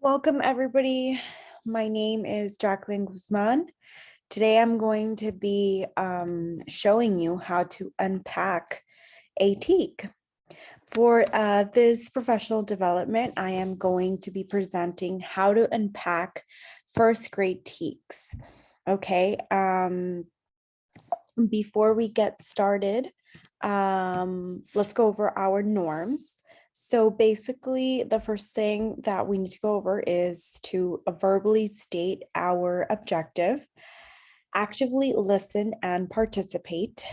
Welcome, everybody. My name is Jacqueline Guzman. Today, I'm going to be showing you how to unpack a TEK. For this professional development, I am going to be presenting how to unpack first grade TEKs. Okay, before we get started, let's go over our norms. So basically, the first thing that we need to go over is to verbally state our objective, actively listen and participate,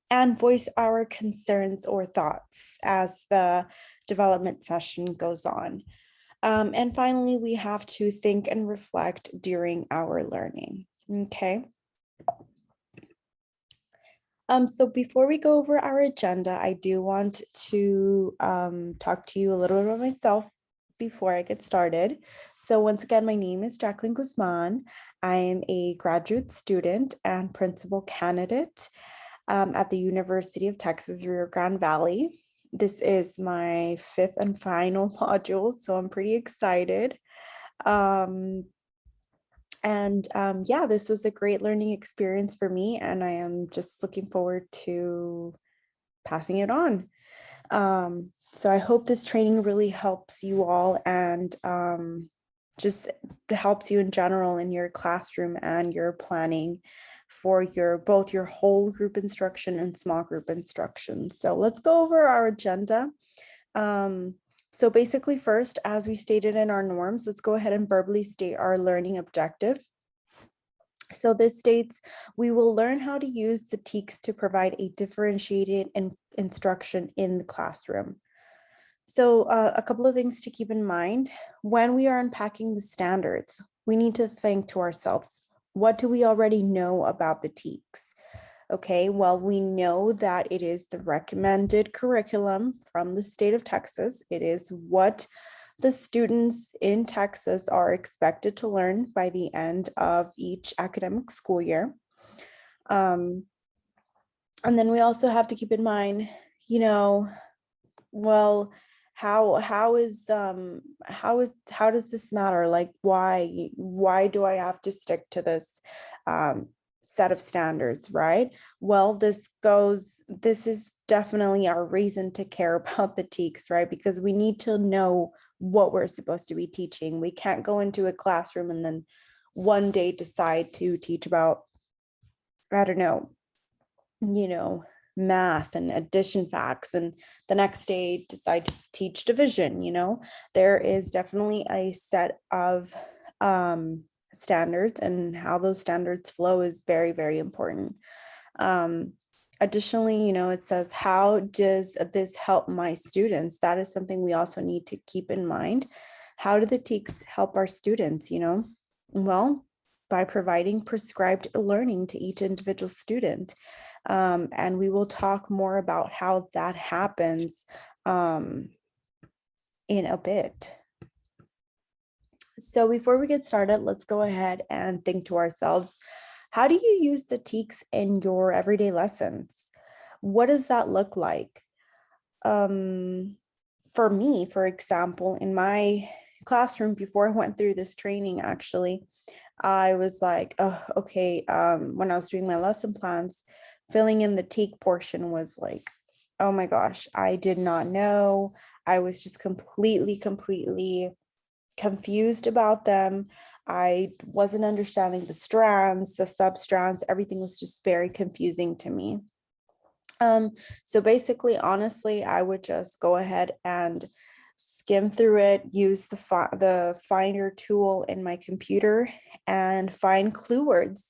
and voice our concerns or thoughts as the development session goes on. And finally, we have to think and reflect during our learning. Okay. So before we go over our agenda, I do want to talk to you a little bit about myself before I get started. So once again, my name is Jacqueline Guzman. I am a graduate student and principal candidate at the University of Texas, Rio Grande Valley. This is my fifth and final module, so I'm pretty excited. Yeah, this was a great learning experience for me, and I am just looking forward to passing it on. So I hope this training really helps you all and just helps you in general in your classroom and your planning for both your whole group instruction and small group instruction. So let's go over our agenda. So basically first, as we stated in our norms, let's go ahead and verbally state our learning objective. So this states, we will learn how to use the TEKs to provide a differentiated instruction in the classroom. So a couple of things to keep in mind. When we are unpacking the standards, we need to think to ourselves, what do we already know about the TEKs? Okay, well, we know that it is the recommended curriculum from the state of Texas. It is what the students in Texas are expected to learn by the end of each academic school year. And then we also have to keep in mind, well, how does this matter? Like, why do I have to stick to this set of standards, right? Well, this is definitely our reason to care about the TEKs, right? Because we need to know what we're supposed to be teaching. We can't go into a classroom and then one day decide to teach about, I don't know, math and addition facts, and the next day decide to teach division. There is definitely a set of standards, and how those standards flow is very, very important. Additionally, it says, how does this help my students? That is something we also need to keep in mind. How do the TEKs help our students? Well, by providing prescribed learning to each individual student. And we will talk more about how that happens in a bit. So before we get started, let's go ahead and think to ourselves, how do you use the TEKs in your everyday lessons? What does that look like? For me, for example, in my classroom, before I went through this training, actually, I was like, oh, okay. When I was doing my lesson plans, filling in the TEK portion was like, oh my gosh, I did not know. I was just completely confused about them. I wasn't understanding the strands, the substrands, everything was just very confusing to me. So basically, honestly, I would just go ahead and skim through it, use the finder tool in my computer and find clue words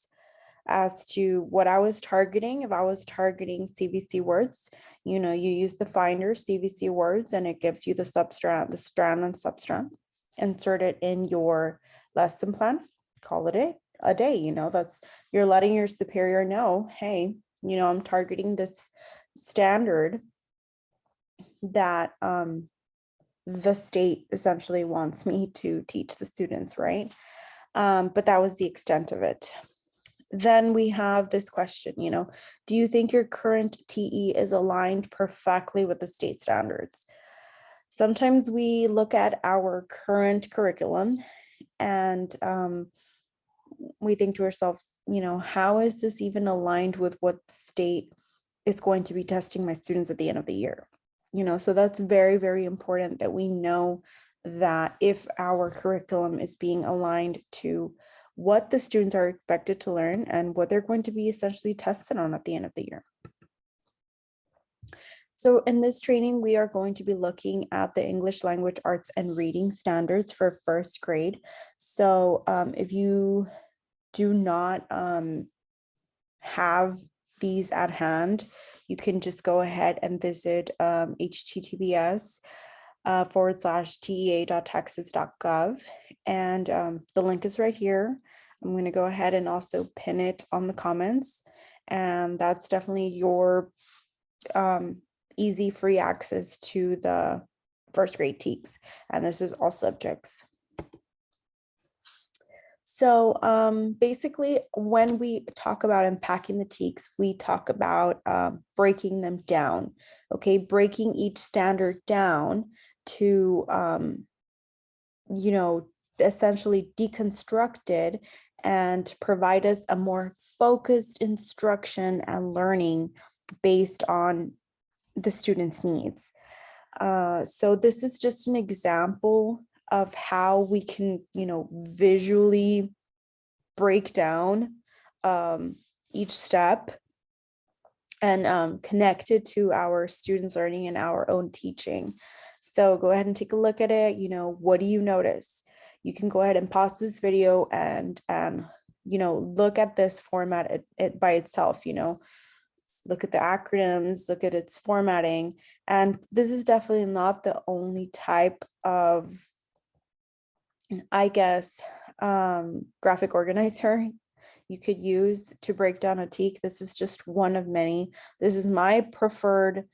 as to what I was targeting. If I was targeting CVC words, you use the finder CVC words and it gives you the strand and substrand. Insert it in your lesson plan, call it a day. That's, you're letting your superior know, hey, I'm targeting this standard that the state essentially wants me to teach the students, right? But that was the extent of it. Then we have this question, do you think your current TE is aligned perfectly with the state standards? Sometimes we look at our current curriculum and we think to ourselves, how is this even aligned with what the state is going to be testing my students at the end of the year? So that's very, very important that we know that if our curriculum is being aligned to what the students are expected to learn and what they're going to be essentially tested on at the end of the year. So in this training, we are going to be looking at the English language arts and reading standards for first grade. So if you do not have these at hand, you can just go ahead and visit https://tea.texas.gov. And the link is right here. I'm going to go ahead and also pin it on the comments. And that's definitely your easy free access to the first grade TEKs. And this is all subjects. So basically, when we talk about unpacking the TEKs, we talk about breaking them down, okay? Breaking each standard down to, essentially deconstruct it and provide us a more focused instruction and learning based on the student's needs. So this is just an example of how we can, visually break down each step and connect it to our students' learning and our own teaching. So go ahead and take a look at it. What do you notice? You can go ahead and pause this video and look at this format it by itself. Look at the acronyms, look at its formatting. And this is definitely not the only type of, I guess, graphic organizer you could use to break down a TEK. This is just one of many. This is my preferred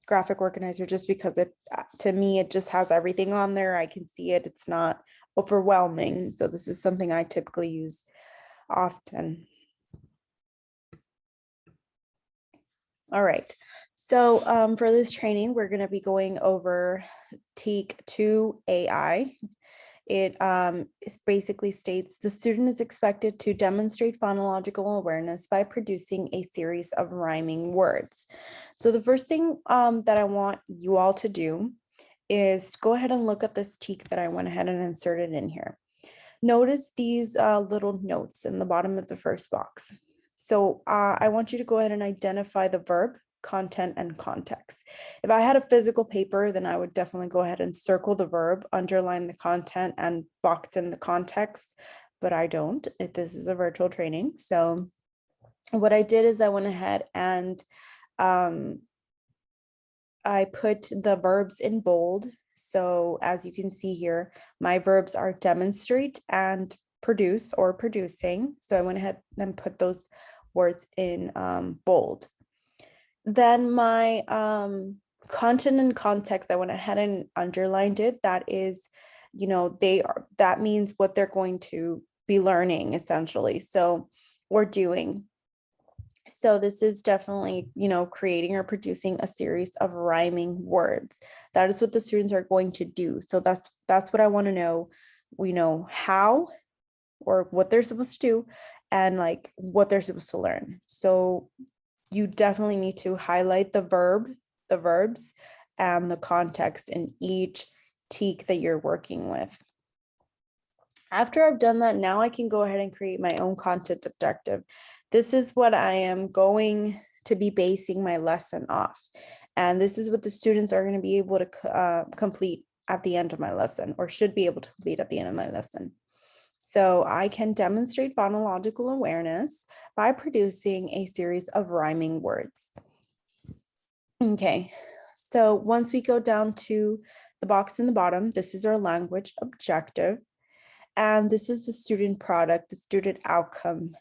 graphic organizer just because to me, it just has everything on there. I can see it. It's not overwhelming. So this is something I typically use often. All right, so for this training, we're going to be going over TEK 2 AI. It basically states the student is expected to demonstrate phonological awareness by producing a series of rhyming words. So the first thing that I want you all to do is go ahead and look at this TEK that I went ahead and inserted in here. Notice these little notes in the bottom of the first box. So I want you to go ahead and identify the verb, content, and context. If I had a physical paper, then I would definitely go ahead and circle the verb, underline the content, and box in the context, but I don't. This is a virtual training. So what I did is I went ahead and I put the verbs in bold. So as you can see here, my verbs are demonstrate and produce or producing. So I went ahead and put those words in bold. Then my content and context, I went ahead and underlined it. That is, that means what they're going to be learning essentially. So we're doing. So this is definitely, creating or producing a series of rhyming words. That is what the students are going to do. So that's what I want to know. We know how or what they're supposed to do and like what they're supposed to learn. So you definitely need to highlight the verbs, and the context in each TEK that you're working with. After I've done that, now I can go ahead and create my own content objective. This is what I am going to be basing my lesson off. And this is what the students are going to be able to complete at the end of my lesson, or should be able to complete at the end of my lesson. So I can demonstrate phonological awareness by producing a series of rhyming words. Okay, so once we go down to the box in the bottom, this is our language objective. And this is the student product, the student outcome.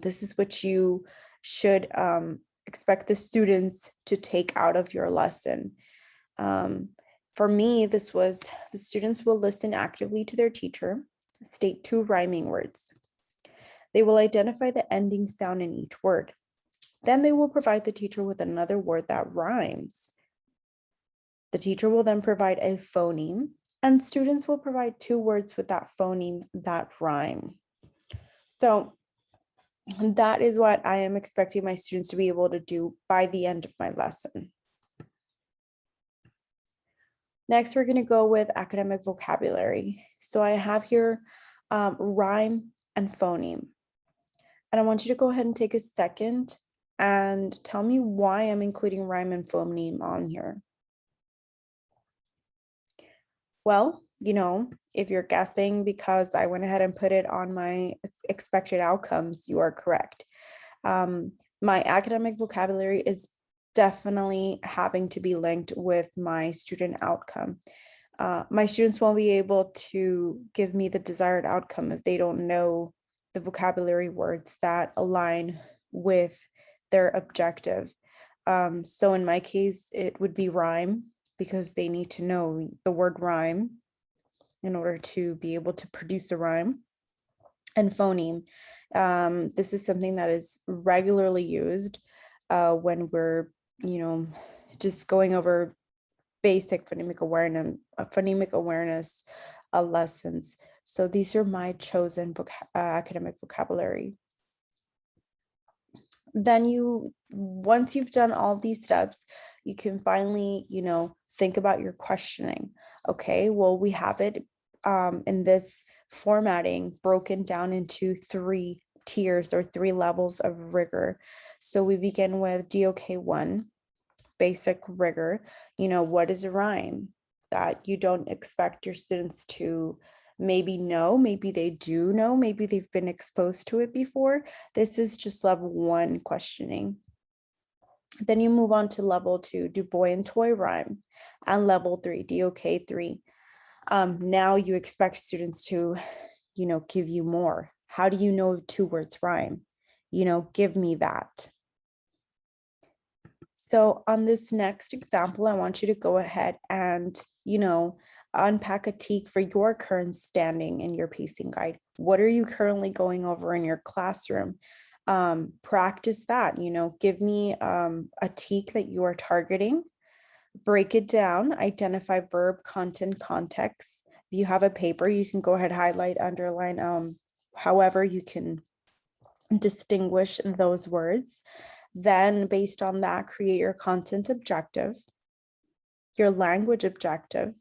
This is what you should expect the students to take out of your lesson. For me, this was the students will listen actively to their teacher, state 2 rhyming words. They will identify the ending sound in each word. Then they will provide the teacher with another word that rhymes. The teacher will then provide a phoneme, and students will provide 2 words with that phoneme that rhyme. So that is what I am expecting my students to be able to do by the end of my lesson. Next, we're going to go with academic vocabulary. So I have here rhyme and phoneme. And I want you to go ahead and take a second and tell me why I'm including rhyme and phoneme on here. Well, if you're guessing because I went ahead and put it on my expected outcomes, you are correct. My academic vocabulary is definitely having to be linked with my student outcome. My students won't be able to give me the desired outcome if they don't know the vocabulary words that align with their objective. So in my case, it would be rhyme, because they need to know the word rhyme in order to be able to produce a rhyme. And phoneme. This is something that is regularly used when we're, just going over basic phonemic awareness lessons. So these are my chosen academic vocabulary. Then once you've done all these steps, you can finally, think about your questioning. Okay, well, we have it in this formatting broken down into 3 tiers or 3 levels of rigor. So we begin with DOK 1, basic rigor. What is a rhyme? That you don't expect your students to maybe know, maybe they do know, maybe they've been exposed to it before. This is just level 1 questioning. Then you move on to level 2, do boy and toy rhyme, and level 3, DOK 3. Now you expect students to, give you more. How do you know 2 words rhyme? Give me that. So on this next example, I want you to go ahead and, unpack a TEK for your current standing in your pacing guide. What are you currently going over in your classroom? Practice that, give me a TEK that you are targeting, break it down, identify verb, content, context. If you have a paper, you can go ahead, highlight, underline, however you can distinguish those words. Then based on that, create your content objective, your language objective,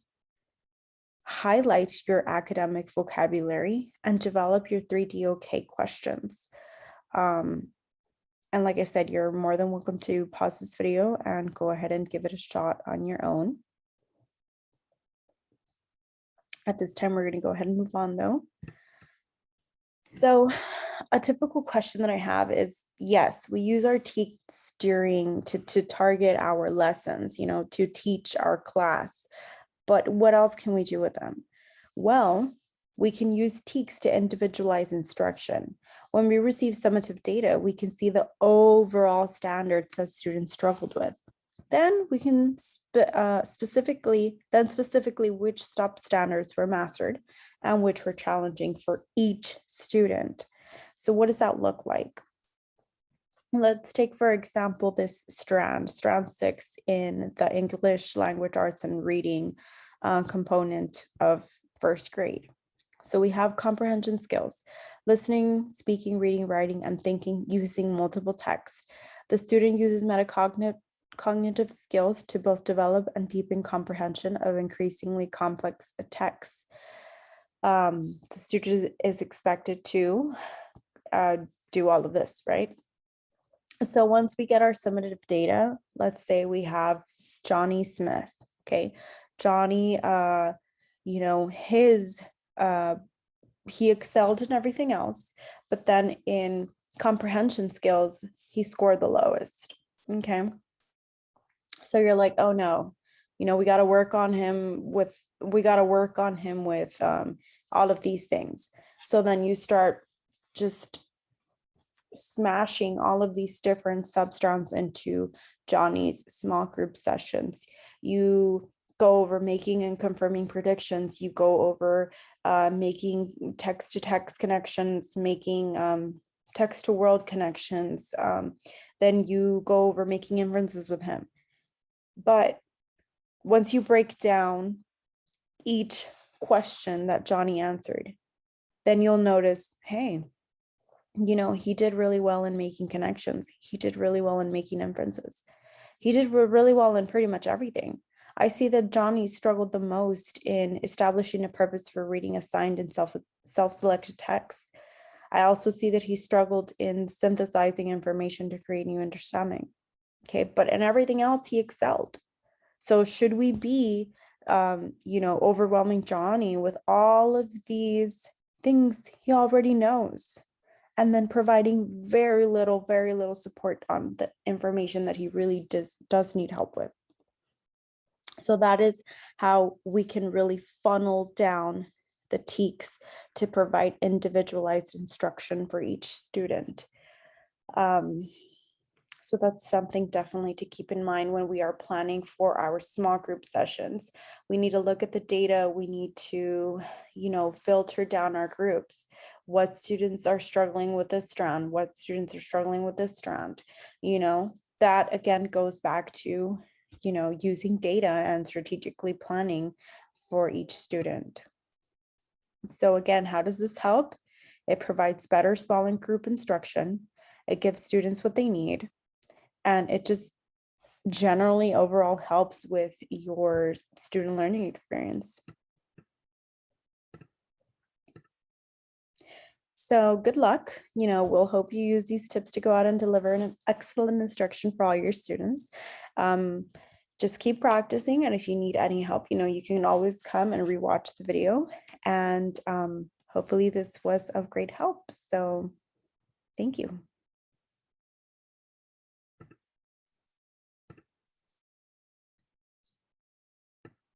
highlight your academic vocabulary, and develop your 3 DOK questions. And like I said, you're more than welcome to pause this video and go ahead and give it a shot on your own. At this time, we're going to go ahead and move on though. So a typical question that I have is, yes, we use our TEK steering to target our lessons, to teach our class, but what else can we do with them? Well, we can use TEKs to individualize instruction. When we receive summative data, we can see the overall standards that students struggled with. Then we can specifically which stop standards were mastered and which were challenging for each student. So what does that look like? Let's take, for example, this strand 6 in the English language arts and reading component of first grade. So we have comprehension skills, listening, speaking, reading, writing, and thinking using multiple texts. The student uses cognitive skills to both develop and deepen comprehension of increasingly complex texts. The student is expected to do all of this, right? So once we get our summative data, let's say we have Johnny Smith, okay? Johnny, he excelled in everything else, but then in comprehension skills, he scored the lowest, okay? So you're like, oh no, we got to work on him with all of these things. So then you start just smashing all of these different substrands into Johnny's small group sessions. You go over making and confirming predictions. You go over making text to text connections, making text to world connections. Then you go over making inferences with him. But once you break down each question that Johnny answered, then you'll notice, hey, he did really well in making connections. He did really well in making inferences. He did really well in pretty much everything. I see that Johnny struggled the most in establishing a purpose for reading assigned and self-selected texts. I also see that he struggled in synthesizing information to create new understanding. Okay, but in everything else, he excelled. So should we be, overwhelming Johnny with all of these things he already knows, and then providing very little support on the information that he really does need help with? So that is how we can really funnel down the TEKs to provide individualized instruction for each student. So that's something definitely to keep in mind when we are planning for our small group sessions. We need to look at the data. We need to, filter down our groups. What students are struggling with this strand? What students are struggling with this strand? That again goes back to, using data and strategically planning for each student. So again, how does this help? It provides better small and group instruction. It gives students what they need. And it just generally overall helps with your student learning experience. So good luck. We'll hope you use these tips to go out and deliver an excellent instruction for all your students. Just keep practicing. And if you need any help, you can always come and rewatch the video. And hopefully this was of great help. So thank you.